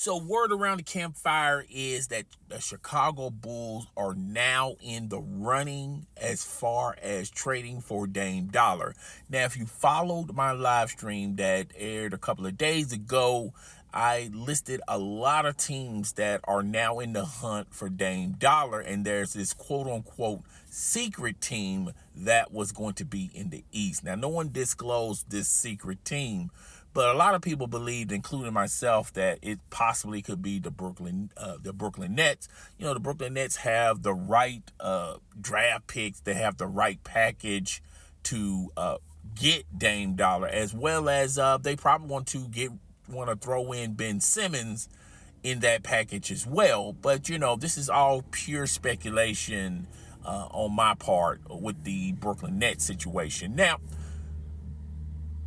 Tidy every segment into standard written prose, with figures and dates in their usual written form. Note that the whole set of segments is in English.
So word around the campfire is that the Chicago Bulls are now in the running as far as trading for Dame Dollar. Now, if you followed my live stream that aired a couple of days ago, I listed a lot of teams that are now in the hunt for Dame Dollar, and there's this quote-unquote secret team that was going to be in the East. Now, no one disclosed this secret team, but a lot of people believed, including myself, that it possibly could be the Brooklyn Nets. You know, the Brooklyn Nets have the right draft picks. They have the right package to get Dame Dollar, as well as they probably want to throw in Ben Simmons in that package as well. But, you know, this is all pure speculation on my part with the Brooklyn Nets situation. Now,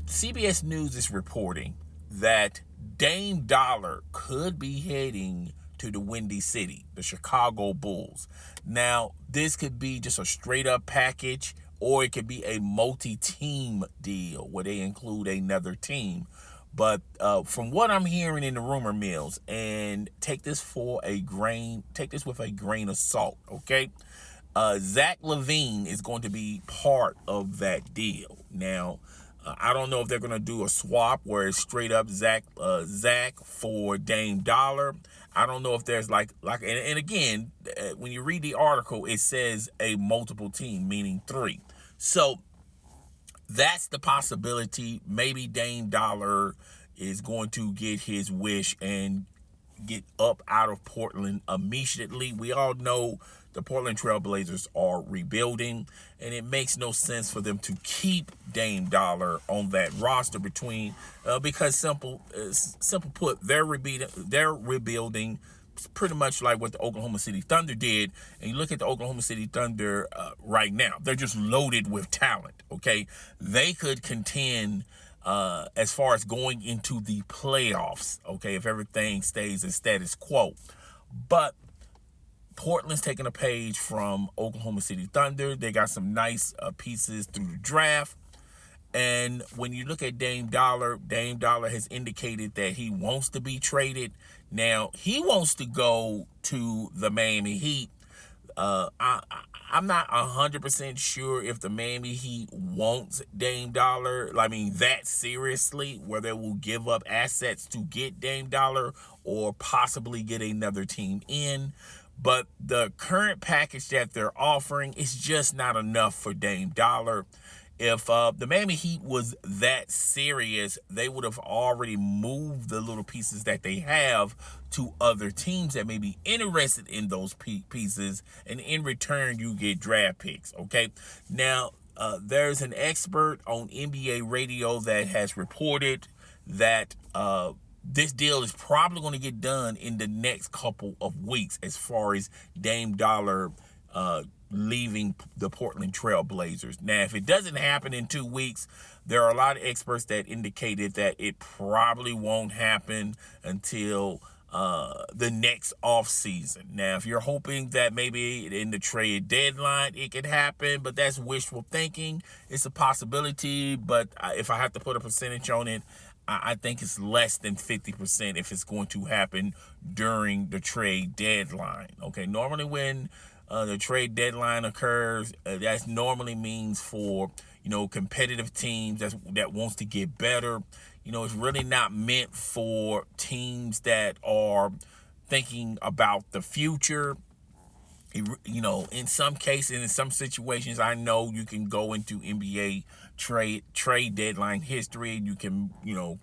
CBS News is reporting that Dame Dollar could be heading to the Windy City, the Chicago Bulls. Now, this could be just a straight up package, or it could be a multi-team deal where they include another team. But from what I'm hearing in the rumor mills, and take this with a grain of salt, okay? Zach LaVine is going to be part of that deal. Now, I don't know if they're going to do a swap where it's straight up Zach for Dame Dollar. I don't know if there's and again, when you read the article, it says a multiple team, meaning 3. So that's the possibility. Maybe Dame Dollar is going to get his wish and get up out of Portland immediately. We all know the Portland Trail Blazers are rebuilding, and it makes no sense for them to keep Dame Dollar on that roster because simple put, they're rebuilding pretty much like what the Oklahoma City Thunder did. And you look at the Oklahoma City Thunder right now, they're just loaded with talent, okay? They could contend as far as going into the playoffs, okay, if everything stays in status quo. But Portland's taking a page from Oklahoma City Thunder. They got some nice pieces through the draft. And when you look at Dame Dollar has indicated that he wants to be traded. Now, he wants to go to the Miami Heat. I'm not 100% sure if the Miami Heat wants Dame Dollar, that seriously, where they will give up assets to get Dame Dollar or possibly get another team in. But the current package that they're offering is just not enough for Dame Dollar. If the Miami Heat was that serious, they would have already moved the little pieces that they have to other teams that may be interested in those pieces, and in return, you get draft picks, okay? Now, there's an expert on NBA radio that has reported that this deal is probably going to get done in the next couple of weeks as far as Dame Dollar leaving the Portland Trail Blazers. Now, if it doesn't happen in 2 weeks, there are a lot of experts that indicated that it probably won't happen until the next off season. Now, if you're hoping that maybe in the trade deadline it could happen, but that's wishful thinking. It's a possibility, but if I have to put a percentage on it, I think it's less than 50% if it's going to happen during the trade deadline. Okay, normally when the trade deadline occurs, that normally means for, competitive teams that wants to get better. It's really not meant for teams that are thinking about the future. In some cases, in some situations, I know you can go into NBA trade deadline history. You can,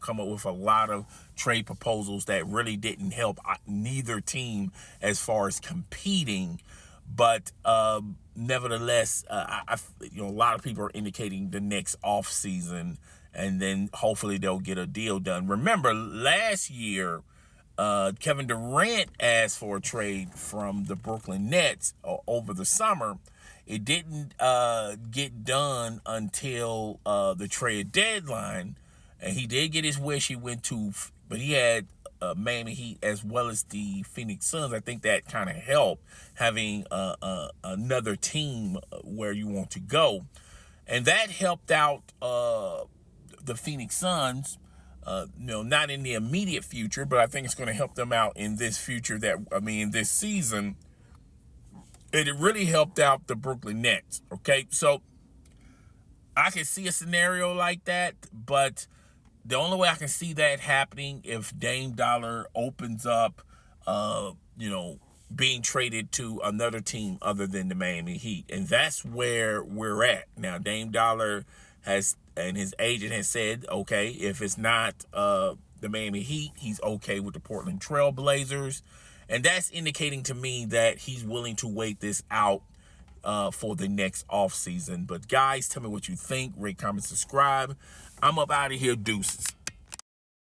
come up with a lot of trade proposals that really didn't help neither team as far as competing. But nevertheless, a lot of people are indicating the next off season, and then hopefully they'll get a deal done. Remember, last year, Kevin Durant asked for a trade from the Brooklyn Nets over the summer. It didn't get done until the trade deadline, and he did get his wish. But he had Miami Heat as well as the Phoenix Suns. I think that kind of helped having another team where you want to go, and that helped out the Phoenix Suns. not in the immediate future, but I think it's going to help them out in this future this season. It really helped out the Brooklyn Nets. Okay, so I can see a scenario like that, but the only way I can see that happening if Dame Dollar opens up, being traded to another team other than the Miami Heat. And that's where we're at. Now, Dame Dollar and his agent has said, okay, if it's not the Miami Heat, he's okay with the Portland Trail Blazers. And that's indicating to me that he's willing to wait this out for the next offseason. But guys, tell me what you think. Rate, comment, subscribe. I'm up out of here. Deuces.